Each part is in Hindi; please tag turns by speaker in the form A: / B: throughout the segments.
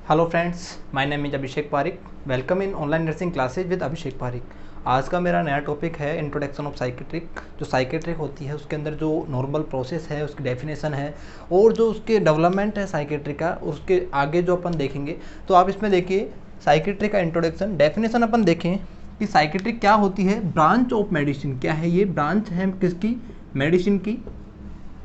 A: Hello friends, my name is Abhishek Pareek. Welcome in online nursing classes with Abhishek Pareek. आज का मेरा नया टॉपिक है इंट्रोडक्शन ऑफ साइकेट्रिक। जो साइकेट्रिक होती है उसके अंदर जो नॉर्मल प्रोसेस है, उसकी डेफिनेशन है और जो उसके डेवलपमेंट है साइकेट्रिक का, उसके आगे जो अपन देखेंगे। तो आप इसमें देखिए साइकेट्रिक का इंट्रोडक्शन डेफिनेशन अपन देखें कि साइकेट्रिक क्या होती है। ब्रांच ऑफ मेडिसिन क्या है, ये ब्रांच है किसकी, मेडिसिन की।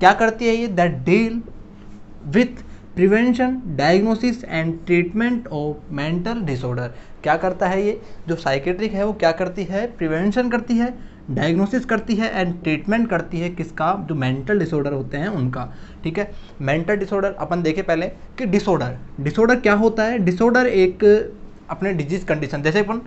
A: क्या करती है ये, that deal with prevention, diagnosis and treatment of mental disorder. क्या करता है ये जो साइकेट्रिक है, वो क्या करती है, प्रिवेंशन करती है, डायग्नोसिस करती है एंड ट्रीटमेंट करती है किसका, जो मेंटल डिसऑर्डर होते हैं उनका। ठीक है, मेंटल डिसऑर्डर अपन देखे पहले कि डिसऑर्डर क्या होता है। डिसऑर्डर एक अपने डिजीज कंडीशन, जैसे अपन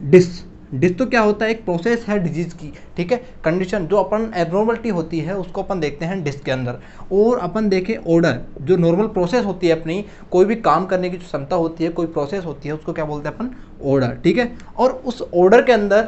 A: डिस तो क्या होता है, एक प्रोसेस है डिजीज की। ठीक है, कंडीशन जो अपन एब्नॉर्मलिटी होती है उसको अपन देखते हैं डिस के अंदर। और अपन देखें ऑर्डर, जो नॉर्मल प्रोसेस होती है अपनी, कोई भी काम करने की जो क्षमता होती है, कोई प्रोसेस होती है, उसको क्या बोलते हैं अपन, ऑर्डर। ठीक है, और उस ऑर्डर के अंदर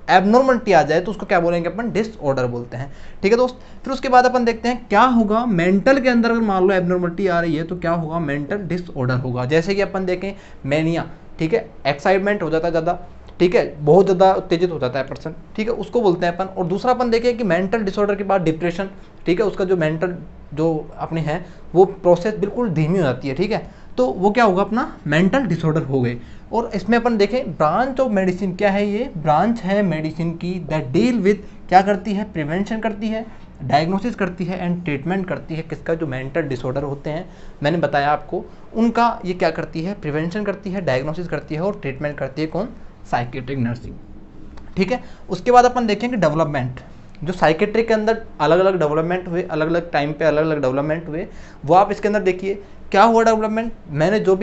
A: एबनॉर्मलिटी आ जाए तो उसको क्या बोलेंगे अपन, डिसऑर्डर बोलते हैं। ठीक है दोस्त, फिर उसके बाद अपन देखते हैं क्या होगा मेंटल के अंदर। अगर मान लो एबनॉर्मलिटी आ रही है तो क्या होगा, मेंटल डिसऑर्डर होगा। जैसे कि अपन देखें मैनिया, ठीक है, एक्साइटमेंट हो जाता है ज़्यादा, ठीक है, बहुत ज़्यादा उत्तेजित हो जाता है पर्सन, ठीक है, उसको बोलते हैं अपन। और दूसरा अपन देखें कि मेंटल डिसऑर्डर के बाद डिप्रेशन, ठीक है, उसका जो मेंटल जो अपने है वो प्रोसेस बिल्कुल धीमी हो जाती है। ठीक है, तो वो क्या होगा, अपना मेंटल डिसऑर्डर हो गए। और इसमें अपन देखें ब्रांच ऑफ मेडिसिन क्या है, ये ब्रांच है मेडिसिन की दैट डील विद, क्या करती है, प्रिवेंशन करती है, डायग्नोसिस करती है एंड ट्रीटमेंट करती है किसका, जो मेंटल डिसऑर्डर होते हैं मैंने बताया आपको उनका। ये क्या करती है, प्रिवेंशन करती है, डायग्नोसिस करती है और ट्रीटमेंट करती है कौन, साइकेट्रिक नर्सिंग। ठीक है, उसके बाद अपन देखेंगे डेवलपमेंट। जो साइकेट्रिक के अंदर अलग अलग डेवलपमेंट हुए, अलग अलग टाइम पे अलग अलग डेवलपमेंट हुए, वो आप इसके अंदर देखिए क्या हुआ डेवलपमेंट। मैंने जो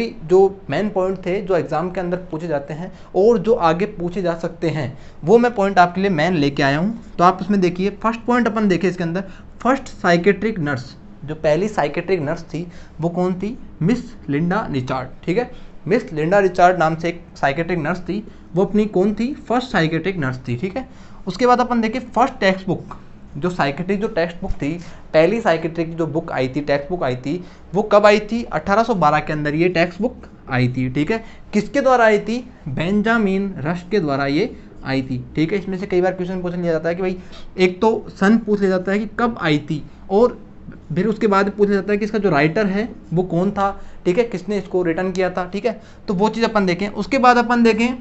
A: मेन पॉइंट थे जो एग्जाम के अंदर पूछे जाते हैं और जो आगे पूछे जा सकते हैं, वो मैं पॉइंट आपके लिए मैन लेके आया हूँ। तो आप इसमें देखिए फर्स्ट पॉइंट अपन देखें इसके अंदर, फर्स्ट साइकेट्रिक नर्स, जो पहली साइकेट्रिक नर्स थी वो कौन थी, मिस लिंडा रिचार्ड। ठीक है, मिस लिंडा रिचार्ड नाम से एक साइकेट्रिक नर्स थी, वो अपनी कौन थी, फर्स्ट साइकेट्रिक नर्स थी। ठीक है, उसके बाद अपन देखें फर्स्ट टेक्स्ट बुक, जो साइकेट्रिक जो टेक्स्ट बुक थी, पहली साइकेट्रिक की जो बुक आई थी, टेक्स्ट बुक आई थी, वो कब आई थी, 1812 के अंदर ये टेक्स्ट बुक आई थी। ठीक है, किसके द्वारा आई थी, बेंजामिन रश के द्वारा ये आई थी। ठीक है, इसमें से कई बार क्वेश्चन पूछ लिया जाता है कि भाई एक तो सन पूछ लिया जाता है कि कब आई थी, और फिर उसके बाद पूछा जाता है कि इसका जो राइटर है वो कौन था, ठीक है, किसने इसको रिटर्न किया था। ठीक है, तो वो चीज़ अपन देखें। उसके बाद अपन देखें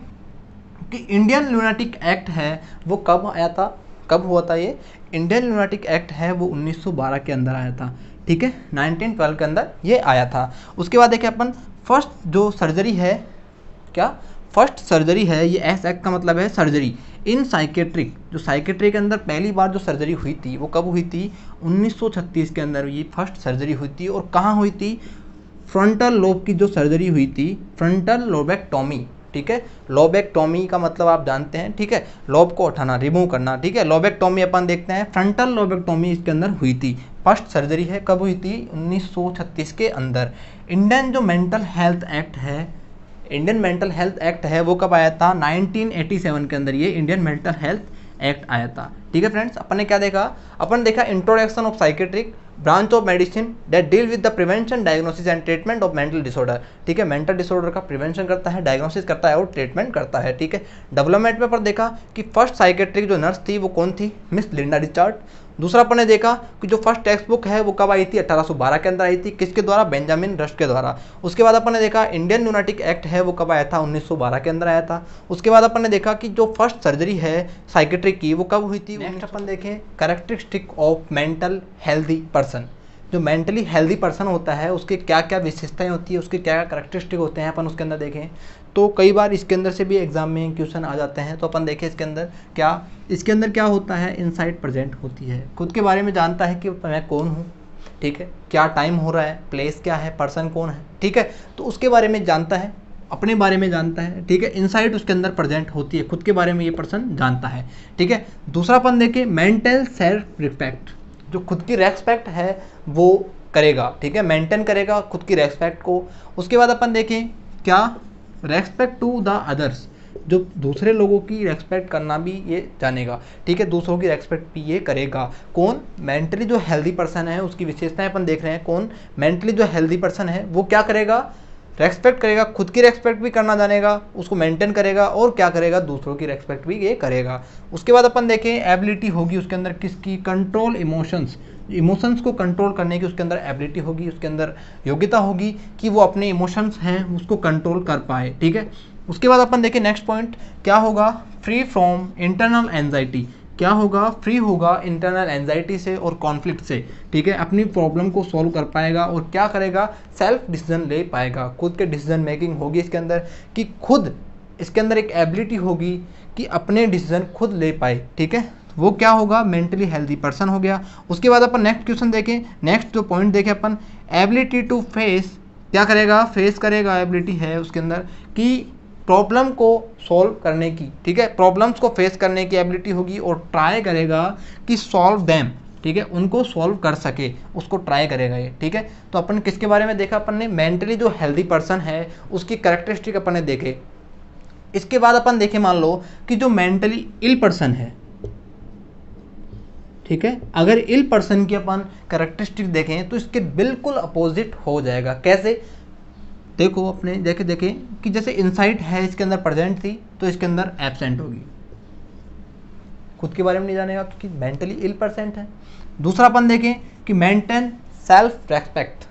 A: कि इंडियन ल्यूनाटिक एक्ट है वो कब आया था, कब हुआ था ये, इंडियन ल्यूनाटिक एक्ट है वो 1912 के अंदर आया था। ठीक है, 1912 के अंदर ये आया था। उसके बाद देखें अपन फर्स्ट जो सर्जरी है, क्या फर्स्ट सर्जरी है, ये एस एक्ट का मतलब है सर्जरी इन साइकेट्रिक। जो साइकेट्रिक के अंदर पहली बार जो सर्जरी हुई थी वो कब हुई थी, 1936 के अंदर ये फर्स्ट सर्जरी हुई थी। और कहाँ हुई थी, फ्रंटल लोब की जो सर्जरी हुई थी, फ्रंटल लोबेक्टोमी। ठीक है, लोबेक्टोमी का मतलब आप जानते हैं, ठीक है, लोब को उठाना, रिमूव करना। ठीक है, लोबेक्टोमी अपन देखते हैं, फ्रंटल लोबेक्टोमी इसके अंदर हुई थी। फर्स्ट सर्जरी है, कब हुई थी, 1936 के अंदर। इंडियन जो मेंटल हेल्थ एक्ट है, इंडियन मेंटल हेल्थ एक्ट है वो कब आया था, 1987 के अंदर ये इंडियन मेंटल हेल्थ एक्ट आया था। ठीक है फ्रेंड्स, अपन ने क्या देखा, अपन देखा introduction of psychiatric, branch of medicine that deal with the prevention, diagnosis and treatment of mental disorder. ठीक है, मेंटल डिसऑर्डर का प्रिवेंशन करता है, डायग्नोसिस करता है और ट्रीटमेंट करता है। ठीक है, डेवलपमेंट में पर देखा कि फर्स्ट साइकेट्रिक जो नर्स थी वो कौन थी, मिस लिंडा रिचार्ड। दूसरा अपन ने देखा कि जो फर्स्ट टेक्स्ट बुक है वो कब आई थी, 1812 के अंदर आई थी, किसके द्वारा, बेंजामिन रश के द्वारा। उसके बाद अपन ने देखा इंडियन ल्यूनाटिक एक्ट है वो कब आया था, 1912 के अंदर आया था। उसके बाद अपन ने देखा कि जो फर्स्ट सर्जरी है साइकेट्रिक की वो कब हुई थी। नेक्स्ट अपन देखें characteristic of mental healthy person. जो मेंटली हेल्दी पर्सन होता है उसके क्या क्या विशेषताएं होती है, उसके क्या क्या कैरेक्टरिस्टिक होते हैं, अपन उसके अंदर देखें। तो कई बार इसके अंदर से भी एग्जाम में क्वेश्चन आ जाते हैं। तो अपन देखें इसके अंदर क्या, इसके अंदर क्या होता है, इनसाइट प्रेजेंट होती है, खुद के बारे में जानता है कि मैं कौन हूँ, ठीक है, क्या टाइम हो रहा है, प्लेस क्या है, पर्सन कौन है। ठीक है, तो उसके बारे में जानता है, अपने बारे में जानता है। ठीक है, इनसाइट उसके अंदर प्रेजेंट होती है, खुद के बारे में ये पर्सन जानता है। ठीक है, दूसरा अपन देखें मेंटल सेल्फ रिस्पेक्ट, जो खुद की रेस्पेक्ट है वो करेगा। ठीक है, मेंटेन करेगा खुद की रेस्पेक्ट को। उसके बाद अपन देखें क्या, रेस्पेक्ट टू द अदर्स, जो दूसरे लोगों की रेस्पेक्ट करना भी ये जानेगा। ठीक है, दूसरों की रेस्पेक्ट भी ये करेगा। कौन, मेंटली जो हेल्दी पर्सन है उसकी विशेषताएं अपन देख रहे हैं। कौन, मेंटली जो हेल्दी पर्सन है वो क्या करेगा, रेस्पेक्ट करेगा, खुद की रेस्पेक्ट भी करना जानेगा, उसको मेंटेन करेगा और क्या करेगा, दूसरों की रेस्पेक्ट भी ये करेगा। उसके बाद अपन देखें एबिलिटी होगी उसके अंदर किसकी, कंट्रोल इमोशंस, इमोशंस को कंट्रोल करने की उसके अंदर एबिलिटी होगी, उसके अंदर योग्यता होगी कि वो अपने इमोशंस हैं उसको कंट्रोल कर पाए, ठीक है। उसके बाद अपन देखें नेक्स्ट पॉइंट क्या होगा, फ्री फ्रॉम इंटरनल एंजाइटी, क्या होगा, फ्री होगा इंटरनल एंजाइटी से और कॉन्फ्लिक्ट से, ठीक है, अपनी प्रॉब्लम को सॉल्व कर पाएगा और क्या करेगा, सेल्फ डिसीजन ले पाएगा, खुद के डिसीजन मेकिंग होगी इसके अंदर कि खुद इसके अंदर एक एबिलिटी होगी कि अपने डिसीजन खुद ले पाए, ठीक है, वो क्या होगा, मेंटली हेल्दी पर्सन हो गया। उसके बाद अपन नेक्स्ट क्वेश्चन देखें, नेक्स्ट जो पॉइंट देखें अपन, एबिलिटी टू फेस, क्या करेगा, फेस करेगा, एबिलिटी है उसके अंदर कि प्रॉब्लम को सॉल्व करने की, ठीक है, प्रॉब्लम्स को फेस करने की एबिलिटी होगी और ट्राई करेगा कि सॉल्व देम, ठीक है, उनको सॉल्व कर सके, उसको ट्राई करेगा ये, ठीक है। तो अपन किसके बारे में देखा, अपन ने मेंटली जो हेल्दी पर्सन है उसकी कैरेक्टरिस्टिक अपन ने देखे। इसके बाद अपन देखे मान लो कि जो मेंटली इल पर्सन है, ठीक है, अगर इल पर्सन की अपन कैरेक्टरिस्टिक देखें तो इसके बिल्कुल अपोजिट हो जाएगा। कैसे, देखो अपने देखें कि जैसे इनसाइट है इसके अंदर प्रेजेंट थी तो इसके अंदर एब्सेंट होगी, खुद के बारे में नहीं जानेगा क्योंकि मेंटली इल पर्सन है। दूसरा अपन देखें कि मेंटेन सेल्फ रेस्पेक्ट,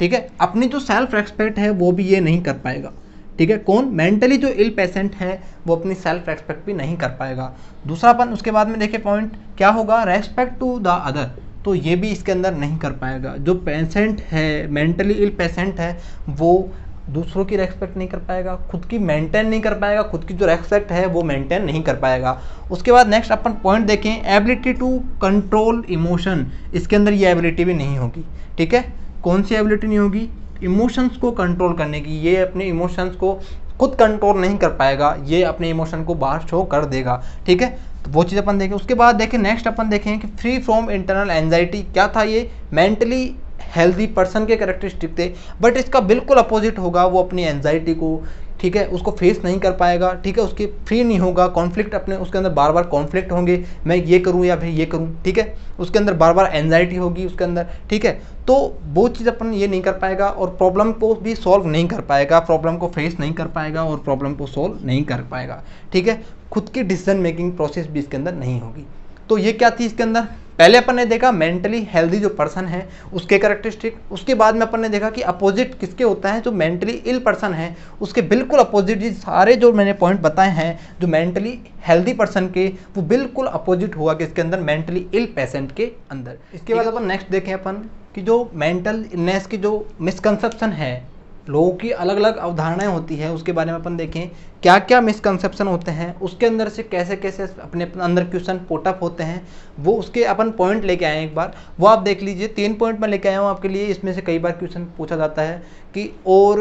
A: ठीक है, अपनी जो सेल्फ रेस्पेक्ट है वो भी ये नहीं कर पाएगा, ठीक है, कौन, मेंटली जो इल पेशेंट है वो अपनी सेल्फ रेस्पेक्ट भी नहीं कर पाएगा। दूसरा अपन उसके बाद में देखे पॉइंट क्या होगा, रेस्पेक्ट टू द अदर, तो ये भी इसके अंदर नहीं कर पाएगा। जो पेशेंट है, मेंटली इल पेशेंट है, वो दूसरों की रेस्पेक्ट नहीं कर पाएगा, खुद की मेंटेन नहीं कर पाएगा, खुद की जो रेस्पेक्ट है वो मेंटेन नहीं कर पाएगा। उसके बाद नेक्स्ट अपन पॉइंट देखें, एबिलिटी टू कंट्रोल इमोशन, इसके अंदर ये एबिलिटी भी नहीं होगी, ठीक है, कौन सी एबिलिटी नहीं होगी, इमोशंस को कंट्रोल करने की, ये अपने इमोशंस को खुद कंट्रोल नहीं कर पाएगा, ये अपने इमोशन को बाहर शो कर देगा, ठीक है, तो वो चीज़ अपन देखें। उसके बाद देखें नेक्स्ट अपन देखें कि फ्री फ्रॉम इंटरनल एंजाइटी, क्या था, ये मेंटली हेल्दी पर्सन के कैरेक्टरिस्टिक थे, बट इसका बिल्कुल अपोजिट होगा, वो अपनी एंजाइटी को, ठीक है, उसको फेस नहीं कर पाएगा, ठीक है, उसकी फ्री नहीं होगा, कॉन्फ्लिक्ट अपने उसके अंदर बार बार कॉन्फ्लिक्ट होंगे, मैं ये करूँ या फिर ये करूँ, ठीक है, उसके अंदर बार बार एंजाइटी होगी उसके अंदर, ठीक है, तो वो चीज़ अपन ये नहीं कर पाएगा और प्रॉब्लम को भी सॉल्व नहीं कर पाएगा, प्रॉब्लम को फेस नहीं कर पाएगा और प्रॉब्लम को सॉल्व नहीं कर पाएगा, ठीक है, खुद की डिसीजन मेकिंग प्रोसेस भी इसके अंदर नहीं होगी। तो ये क्या थी इसके अंदर, पहले अपन ने देखा मेंटली हेल्दी जो पर्सन है उसके कैरेक्टरिस्टिक, उसके बाद में अपन ने देखा कि अपोजिट किसके होता है, जो मेंटली इल पर्सन है उसके बिल्कुल अपोजिट, ये सारे जो मैंने पॉइंट बताए हैं जो मेंटली हेल्दी पर्सन के, वो बिल्कुल अपोजिट हुआ कि इसके अंदर मेंटली इल पेशेंट के अंदर। इसके बाद अपन नेक्स्ट देखें अपन कि जो मेंटल इलनेस की जो मिसकंसेप्शन है, लोगों की अलग अलग अवधारणाएं होती है, उसके बारे में अपन देखें क्या क्या मिसकंसेप्शन होते हैं, उसके अंदर से कैसे कैसे अपने अंदर क्वेश्चन पुटअप होते हैं, वो उसके अपन पॉइंट लेके आए हैं एक बार, वो आप देख लीजिए। 3 पॉइंट मैं लेके आया हूँ आपके लिए, इसमें से कई बार क्वेश्चन पूछा जाता है कि, और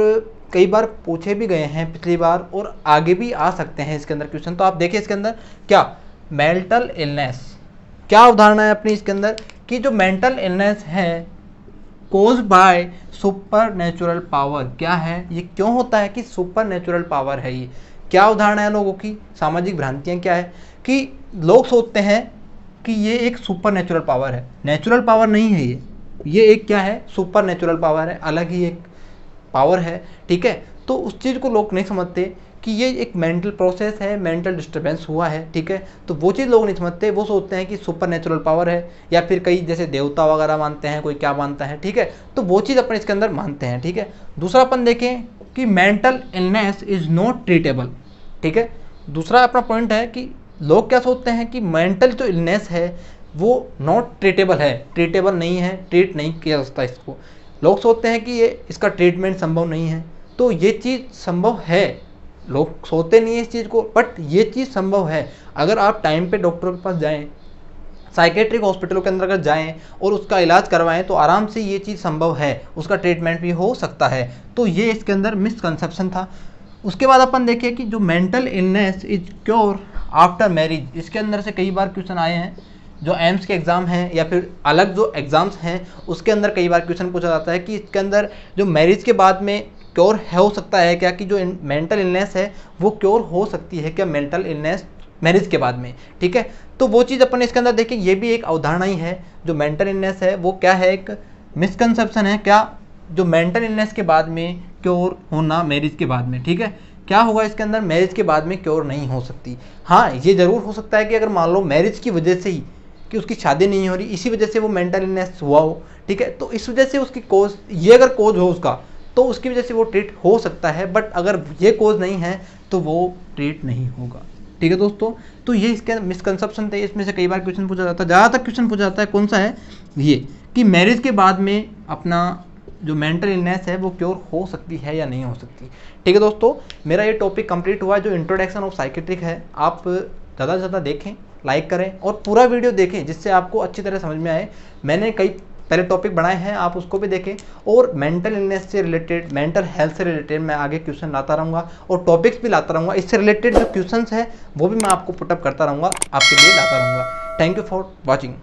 A: कई बार पूछे भी गए हैं पिछली बार और आगे भी आ सकते हैं इसके अंदर क्वेश्चन। तो आप देखिए इसके अंदर क्या, मेंटल इलनेस, क्या अवधारणा है अपनी इसके अंदर कि जो मेंटल इलनेस है cause by supernatural power, क्या है ये, क्यों होता है कि सुपर नेचुरल पावर है, ये क्या उदाहरण है लोगों की सामाजिक भ्रांतियाँ क्या है कि लोग सोचते हैं कि ये एक सुपर नेचुरल पावर है, नेचुरल पावर नहीं है ये एक क्या है, सुपर नेचुरल पावर है, अलग ही एक पावर है, ठीक है। तो उस चीज़ को लोग नहीं समझते कि ये एक मेंटल प्रोसेस है, मेंटल डिस्टर्बेंस हुआ है, ठीक है, तो वो चीज़ लोग नहीं समझते, वो सोचते हैं कि सुपर नेचुरल पावर है, या फिर कई जैसे देवता वगैरह मानते हैं, कोई क्या मानता है, ठीक है, तो वो चीज़ अपन इसके अंदर मानते हैं, ठीक है। दूसरा अपन देखें कि mental illness is not treatable, ठीक है, दूसरा अपना पॉइंट है कि लोग क्या सोचते हैं कि मेंटल जो इलनेस है वो नॉट ट्रीटेबल है, ट्रीटेबल नहीं है, ट्रीट नहीं किया जा सकता इसको, लोग सोचते हैं कि ये इसका ट्रीटमेंट संभव नहीं है, तो ये चीज़ संभव है, लोग सोचते नहीं है इस चीज़ को, बट ये चीज़ संभव है। अगर आप टाइम पे डॉक्टर के पास जाएं, साइकेट्रिक हॉस्पिटलों के अंदर अगर जाएं और उसका इलाज करवाएं तो आराम से ये चीज़ संभव है, उसका ट्रीटमेंट भी हो सकता है। तो ये इसके अंदर मिसकंसेप्शन था। उसके बाद अपन देखें कि जो mental illness is cure after marriage, इसके अंदर से कई बार क्वेश्चन आए हैं, जो एम्स के एग्ज़ाम हैं या फिर अलग जो एग्ज़ाम्स हैं उसके अंदर कई बार क्वेश्चन पूछा जाता है कि इसके अंदर जो मैरिज के बाद में क्योर हो सकता है क्या, कि जो मेंटल इलनेस है वो क्योर हो सकती है क्या, मेंटल इलनेस मैरिज के बाद में, ठीक है। तो वो चीज़ अपन इसके अंदर देखें, ये भी एक अवधारणा ही है, जो मेंटल इलनेस है वो क्या है, एक मिसकंसेप्शन है क्या, जो मेंटल इलनेस के बाद में क्योर होना मैरिज के बाद में, ठीक है। क्या होगा इसके अंदर, मैरिज के बाद में क्योर नहीं हो सकती। हाँ, ये जरूर हो सकता है कि अगर मान लो मैरिज की वजह से ही कि उसकी शादी नहीं हो रही, इसी वजह से वो मेंटल इलनेस हुआ हो, ठीक है, तो इस वजह से उसकी कोज, ये अगर कोज हो उसका, तो उसकी वजह से वो ट्रीट हो सकता है। बट अगर ये कोज नहीं है तो वो ट्रीट नहीं होगा, ठीक है दोस्तों। तो ये इसके मिसकंसेप्शन थे, इसमें से कई बार क्वेश्चन पूछा जाता है, ज़्यादातर क्वेश्चन पूछा जाता है कौन सा है, ये कि मैरिज के बाद में अपना जो मेंटल इलनेस है वो क्योर हो सकती है या नहीं हो सकती, ठीक है दोस्तों। मेरा ये टॉपिक कंप्लीट हुआ, जो इंट्रोडक्शन ऑफ साइकेट्रिक है। आप ज़्यादा से ज़्यादा देखें, लाइक करें और पूरा वीडियो देखें, जिससे आपको अच्छी तरह समझ में आए। मैंने कई पहले टॉपिक बनाए हैं, आप उसको भी देखें। और मेंटल इलनेस से रिलेटेड, मेंटल हेल्थ से रिलेटेड मैं आगे क्वेश्चन लाता रहूँगा और टॉपिक्स भी लाता रहूँगा। इससे रिलेटेड जो क्वेश्चंस है वो भी मैं आपको पुटअप करता रहूँगा, आपके लिए लाता रहूँगा। Thank you for watching.